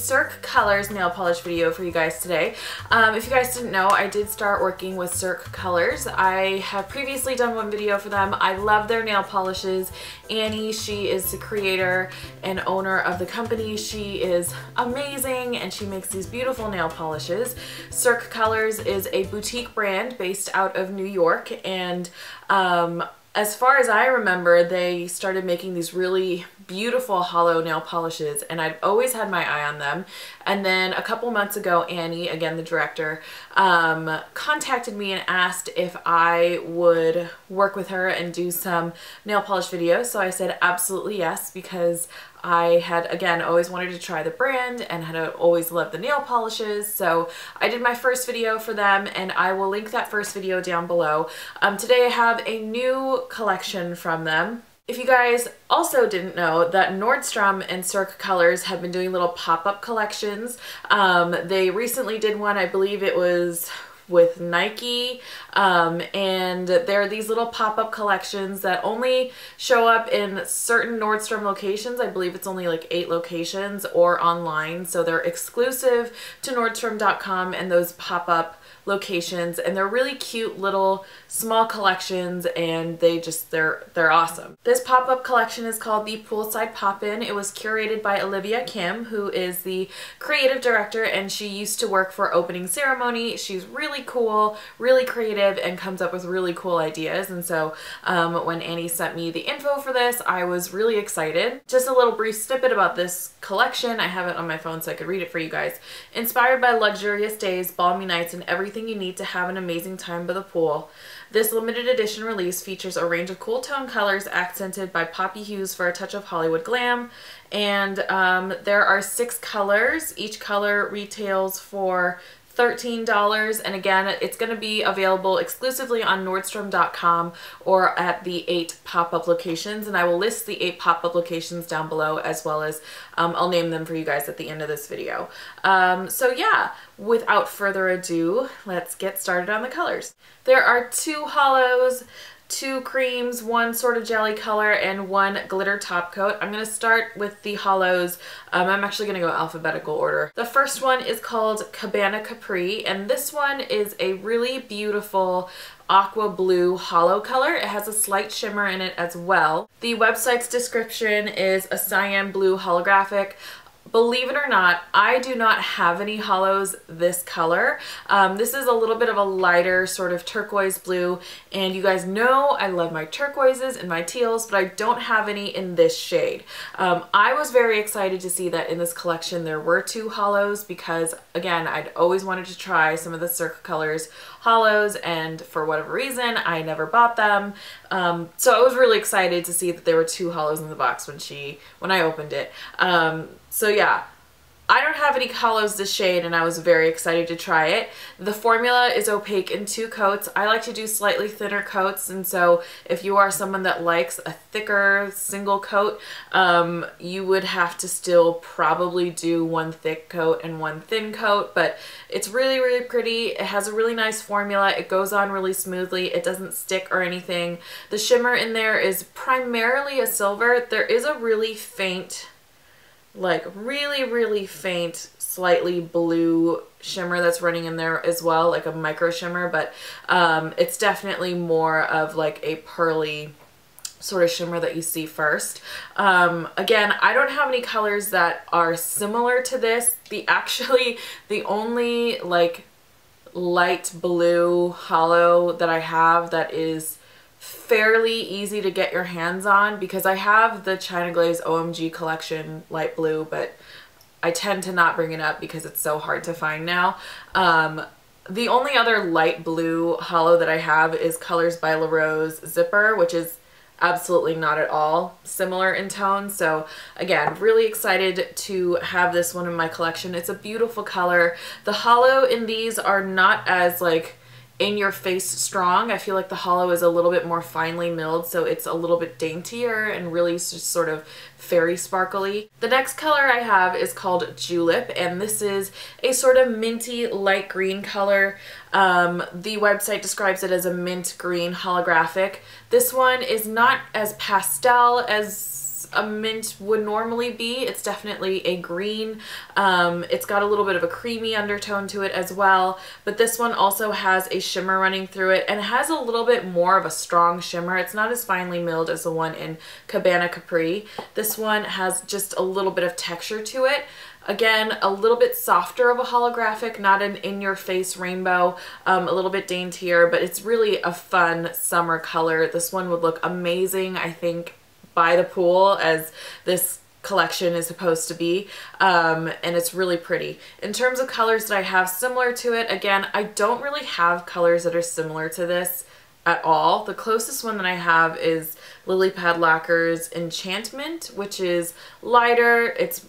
Cirque Colors nail polish video for you guys today. If you guys didn't know, I did start working with Cirque Colors. I have previously done one video for them. I love their nail polishes. Annie, she is the creator and owner of the company. She is amazing and she makes these beautiful nail polishes. Cirque Colors is a boutique brand based out of New York, and as far as I remember, they started making these really beautiful hollow nail polishes, and I'd always had my eye on them. And then a couple months ago, Annie, again the director, contacted me and asked if I would work with her and do some nail polish videos. So I said absolutely yes, because I had, again, always wanted to try the brand and had always loved the nail polishes. So I did my first video for them, and I will link that first video down below. Today I have a new collection from them. If you guys also didn't know, that Nordstrom and Cirque Colors have been doing little pop-up collections. They recently did one, I believe it was with Nike, and they're these little pop-up collections that only show up in certain Nordstrom locations. I believe it's only like 8 locations, or online, so they're exclusive to Nordstrom.com and those pop-up locations, and they're really cute little small collections, and they're awesome. This pop-up collection is called the Poolside Pop-In. It was curated by Olivia Kim, who is the creative director, and she used to work for Opening Ceremony. She's really cool, really creative, and comes up with really cool ideas. And so when Annie sent me the info for this, I was really excited. Just a little brief snippet about this collection. I have it on my phone so I could read it for you guys. Inspired by luxurious days, balmy nights, and everything you need to have an amazing time by the pool, this limited edition release features a range of cool tone colors accented by poppy hues for a touch of Hollywood glam. And there are 6 colors. Each color retails for $13, and again, it's going to be available exclusively on Nordstrom.com or at the 8 pop-up locations, and I will list the 8 pop-up locations down below, as well as I'll name them for you guys at the end of this video. So yeah, without further ado, let's get started on the colors. There are 2 hollows, 2 creams, 1 sort of jelly color, and 1 glitter top coat. I'm going to start with the hollows. I'm actually going to go alphabetical order. The first one is called Cabana Capri, and this one is a really beautiful aqua blue hollow color. It has a slight shimmer in it as well. The website's description is a cyan blue holographic. Believe it or not, I do not have any hollows this color. This is a little bit of a lighter sort of turquoise blue, and you guys know I love my turquoises and my teals, but I don't have any in this shade. I was very excited to see that in this collection there were 2 hollows, because again, I'd always wanted to try some of the Cirque Colors hollows, and for whatever reason I never bought them. So I was really excited to see that there were 2 hollows in the box when I opened it. So yeah, I don't have any hollows this shade, and I was very excited to try it. The formula is opaque in 2 coats. I like to do slightly thinner coats, and so if you are someone that likes a thicker single coat, you would have to still probably do 1 thick coat and 1 thin coat, but it's really, really pretty. It has a really nice formula. It goes on really smoothly. It doesn't stick or anything. The shimmer in there is primarily a silver. There is a really faint, like really faint, slightly blue shimmer that's running in there as well, like a micro shimmer, but it's definitely more of like a pearly sort of shimmer that you see first. Again, I don't have any colors that are similar to this. The only like light blue hollow that I have that is fairly easy to get your hands on, because I have the China Glaze OMG collection light blue, but I tend to not bring it up because it's so hard to find now. The only other light blue hollow that I have is Colors by La Rose Zipper, which is absolutely not at all similar in tone. So again, really excited to have this one in my collection. It's a beautiful color. The hollow in these are not as like in your face strong. I feel like the hollow is a little bit more finely milled, so it's a little bit daintier and really just sort of fairy sparkly. The next color I have is called Julep, and this is a sort of minty light green color. The website describes it as a mint green holographic. This one is not as pastel as a mint would normally be. It's definitely a green. It's got a little bit of a creamy undertone to it as well, but this one also has a shimmer running through it and it has a little bit more of a strong shimmer. It's not as finely milled as the one in Cabana Capri. This one has just a little bit of texture to it. Again, a little bit softer of a holographic, not an in-your-face rainbow, a little bit daintier, but it's really a fun summer color. This one would look amazing, I think, by the pool, as this collection is supposed to be, and it's really pretty. In terms of colors that I have similar to it, again, I don't really have colors that are similar to this at all. The closest one that I have is Lily Pad Lacquer's Enchantment, which is lighter, it's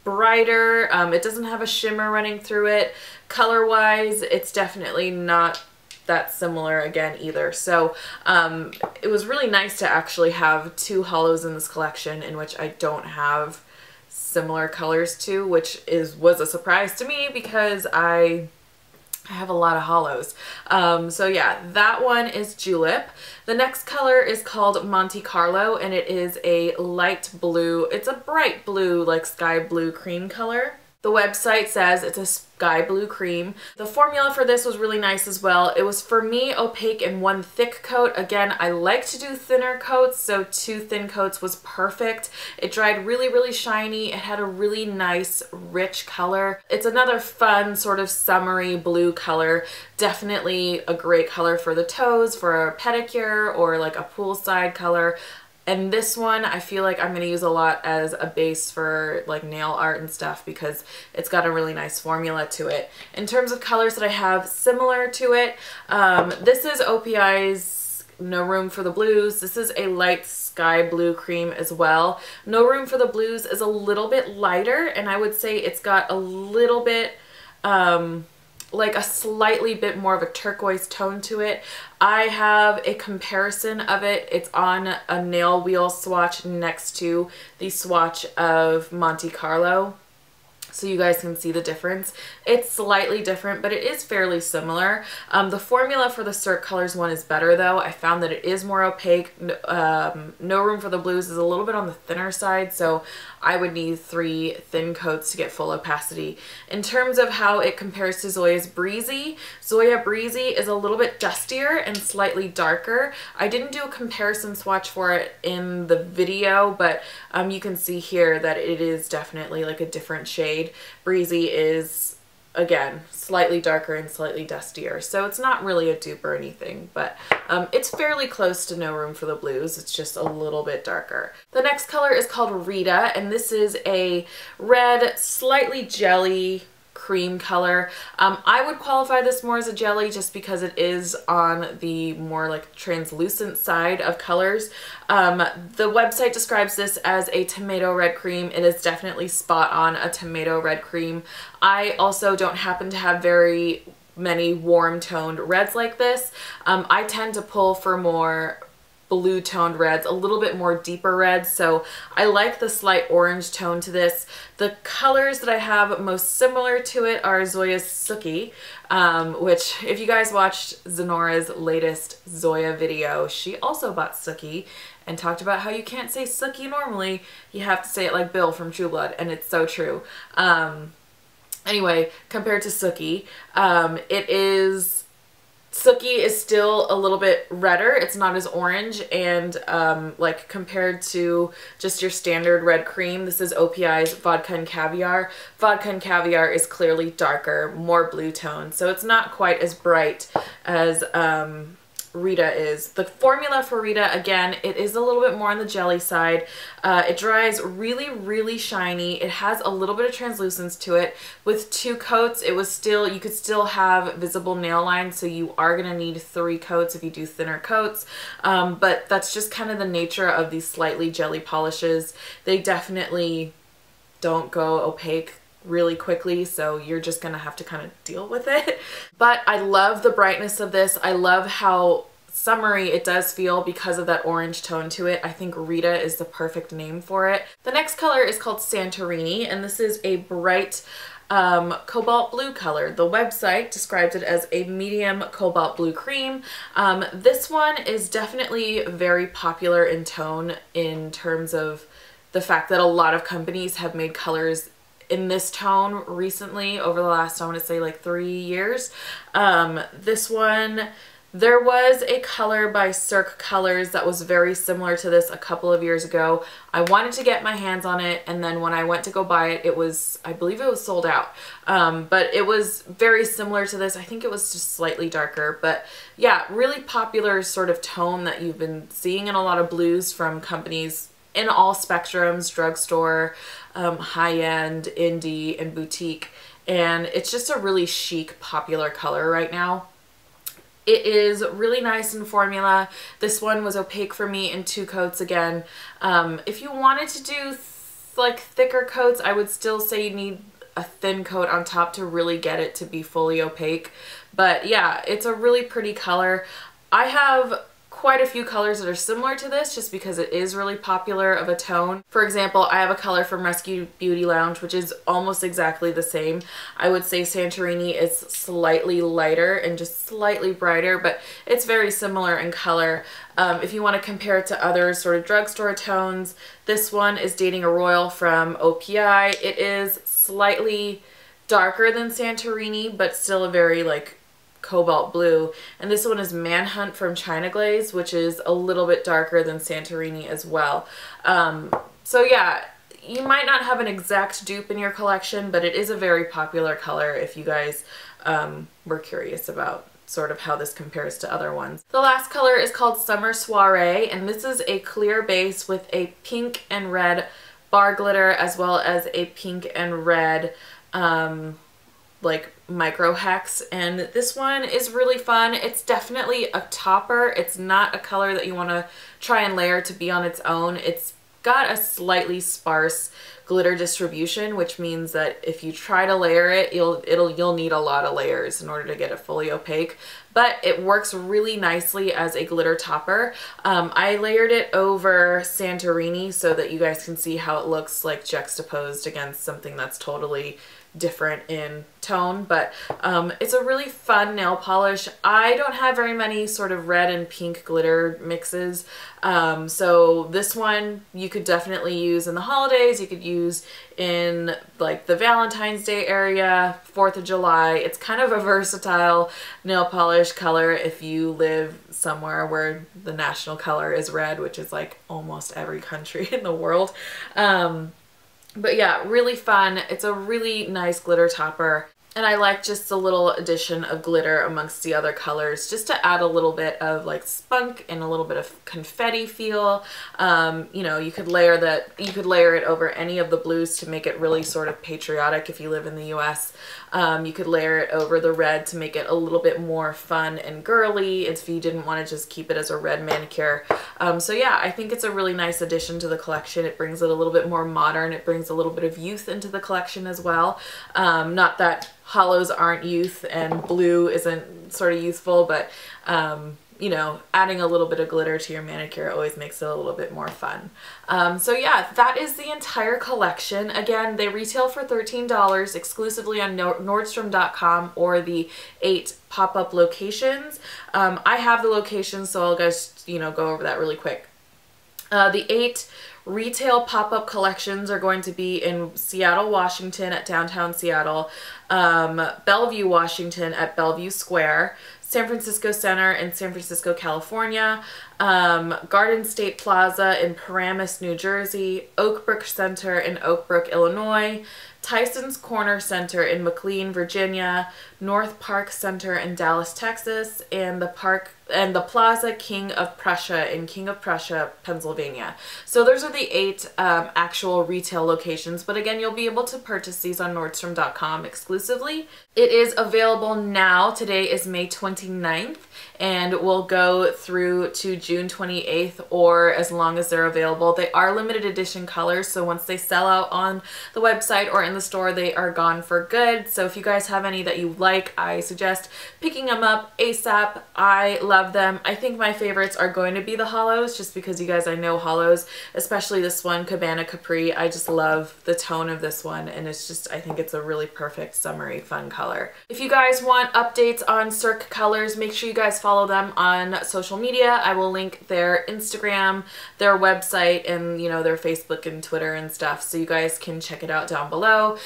brighter, it doesn't have a shimmer running through it. Color-wise, it's definitely not that similar again either. So it was really nice to actually have two hollows in this collection in which I don't have similar colors to, which was a surprise to me because I have a lot of hollows. So yeah, that one is Julep. The next color is called Monte Carlo, and it is a light blue. It's a bright blue, like sky blue cream color. The website says it's a sky blue cream. The formula for this was really nice as well. It was, for me, opaque and one thick coat. Again, I like to do thinner coats, so 2 thin coats was perfect. It dried really, really shiny. It had a really nice, rich color. It's another fun, sort of summery blue color. Definitely a great color for the toes, for a pedicure, or like a poolside color. And this one, I feel like I'm going to use a lot as a base for like nail art and stuff because it's got a really nice formula to it. In terms of colors that I have similar to it, this is OPI's No Room for the Blues. This is a light sky blue cream as well. No Room for the Blues is a little bit lighter, and I would say it's got a little bit like a slightly bit more of a turquoise tone to it. I have a comparison of it. It's on a nail wheel swatch next to the swatch of Monte Carlo, so you guys can see the difference. It's slightly different, but it is fairly similar. The formula for the Cirque Colors one is better though. I found that it is more opaque. No Room for the Blues is a little bit on the thinner side, so I would need 3 thin coats to get full opacity. In terms of how it compares to Zoya's Breezy, Zoya Breezy is a little bit dustier and slightly darker. I didn't do a comparison swatch for it in the video, but you can see here that it is definitely like a different shade. Breezy is, again, slightly darker and slightly dustier, so it's not really a dupe or anything, but it's fairly close to No Room for the Blues. It's just a little bit darker. The next color is called Rita, and this is a red, slightly jelly cream color. I would qualify this more as a jelly just because it is on the more like translucent side of colors. The website describes this as a tomato red cream. It is definitely spot on a tomato red cream. I also don't happen to have very many warm toned reds like this. I tend to pull for more blue toned reds, a little bit more deeper reds, so I like the slight orange tone to this. The colors that I have most similar to it are Zoya's Sookie, which if you guys watched Zenora's latest Zoya video, she also bought Sookie and talked about how you can't say Sookie normally, you have to say it like Bill from True Blood, and it's so true. Anyway, compared to Sookie, Sookie is still a little bit redder. It's not as orange, and like compared to just your standard red cream, this is OPI's Vodka and Caviar. Vodka and Caviar is clearly darker, more blue tone, so it's not quite as bright as Rita is. The formula for Rita, again, it is a little bit more on the jelly side. It dries really, really shiny. It has a little bit of translucence to it. With 2 coats, it was still, you could still have visible nail lines, so you are going to need 3 coats if you do thinner coats. But that's just kind of the nature of these slightly jelly polishes. They definitely don't go opaque really quickly, so you're just gonna have to kind of deal with it. But I love the brightness of this. I love how summery it does feel because of that orange tone to it. I think Rita is the perfect name for it. The next color is called Santorini, and this is a bright cobalt blue color. The website describes it as a medium cobalt blue cream. This one is definitely very popular in tone in terms of the fact that a lot of companies have made colors in this tone recently over the last, I want to say like 3 years. This one, there was a color by Cirque Colors that was very similar to this a couple of years ago. I wanted to get my hands on it, and then when I went to go buy it, it was, I believe it was sold out. But it was very similar to this. I think it was just slightly darker, but yeah, really popular sort of tone that you've been seeing in a lot of blues from companies in all spectrums, drugstore, high-end, indie, and boutique. And it's just a really chic, popular color right now. It is really nice in formula. This one was opaque for me in 2 coats again. If you wanted to do like thicker coats, I would still say you need a thin coat on top to really get it to be fully opaque. But yeah, it's a really pretty color. I have quite a few colors that are similar to this just because it is really popular of a tone. For example, I have a color from Rescue Beauty Lounge which is almost exactly the same. I would say Santorini is slightly lighter and just slightly brighter, but it's very similar in color. If you want to compare it to other sort of drugstore tones, this one is Dating a Royal from OPI. It is slightly darker than Santorini, but still a very like cobalt blue, and this one is Manhunt from China Glaze, which is a little bit darker than Santorini as well. So yeah, you might not have an exact dupe in your collection, but it is a very popular color if you guys were curious about sort of how this compares to other ones. The last color is called Summer Soiree, and this is a clear base with a pink and red bar glitter as well as a pink and red like micro hex, and this one is really fun. It's definitely a topper. It's not a color that you want to try and layer to be on its own. It's got a slightly sparse glitter distribution, which means that if you try to layer it, you'll need a lot of layers in order to get it fully opaque. But it works really nicely as a glitter topper. I layered it over Santorini so that you guys can see how it looks like juxtaposed against something that's totally different in tone, but it's a really fun nail polish. I don't have very many sort of red and pink glitter mixes, so this one you could definitely use in the holidays. You could use in like the Valentine's Day area, 4th of July. It's kind of a versatile nail polish color if you live somewhere where the national color is red, which is like almost every country in the world. But yeah, really fun. It's a really nice glitter topper. And I like just a little addition of glitter amongst the other colors just to add a little bit of like spunk and a little bit of confetti feel. You know, you could layer it over any of the blues to make it really sort of patriotic if you live in the US. You could layer it over the red to make it a little bit more fun and girly if you didn't want to just keep it as a red manicure. So yeah, I think it's a really nice addition to the collection. It brings it a little bit more modern. It brings a little bit of youth into the collection as well. Not that hollows aren't youth and blue isn't sort of youthful, but you know, adding a little bit of glitter to your manicure always makes it a little bit more fun. So yeah, that is the entire collection. Again, they retail for $13 exclusively on Nordstrom.com or the 8 pop-up locations. I have the locations, so I'll just, you know, go over that really quick. The 8 retail pop-up collections are going to be in Seattle, Washington at Downtown Seattle, Bellevue, Washington at Bellevue Square, San Francisco Center in San Francisco, California, Garden State Plaza in Paramus, New Jersey, Oakbrook Center in Oakbrook, Illinois, Tyson's Corner Center in McLean, Virginia, NorthPark Center in Dallas, Texas, and the Plaza King of Prussia in King of Prussia, Pennsylvania. So those are the 8 actual retail locations, but again, you'll be able to purchase these on Nordstrom.com exclusively. It is available now. Today is May 29th, and will go through to June 28th, or as long as they're available. They are limited edition colors, so once they sell out on the website or in the store, they are gone for good. So if you guys have any that you like, I suggest picking them up ASAP. I love them. I think my favorites are going to be the hollows, just because you guys, I know hollows, especially this one, Cabana Capri. I just love the tone of this one, and it's just, I think it's a really perfect summery fun color. If you guys want updates on Cirque colors, make sure you guys follow them on social media. I will link their Instagram, their website, and you know, their Facebook and Twitter and stuff, so you guys can check it out down below.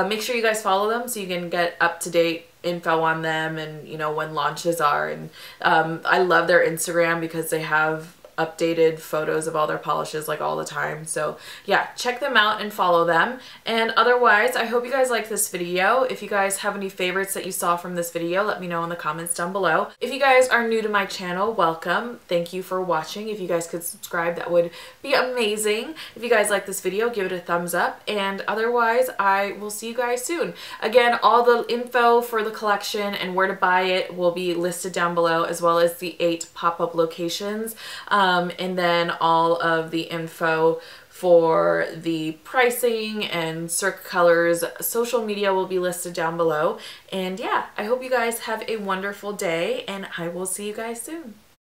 Make sure you guys follow them so you can get up-to-date info on them, and you know, when launches are. And I love their Instagram because they have updated photos of all their polishes like all the time. So yeah, check them out and follow them. And otherwise, I hope you guys like this video. If you guys have any favorites that you saw from this video, let me know in the comments down below. If you guys are new to my channel, welcome. Thank you for watching. If you guys could subscribe, that would be amazing. If you guys like this video, give it a thumbs up. And otherwise, I will see you guys soon. Again, all the info for the collection and where to buy it will be listed down below, as well as the 8 pop-up locations. And then all of the info for the pricing and Cirque colors social media will be listed down below. And yeah, I hope you guys have a wonderful day, and I will see you guys soon.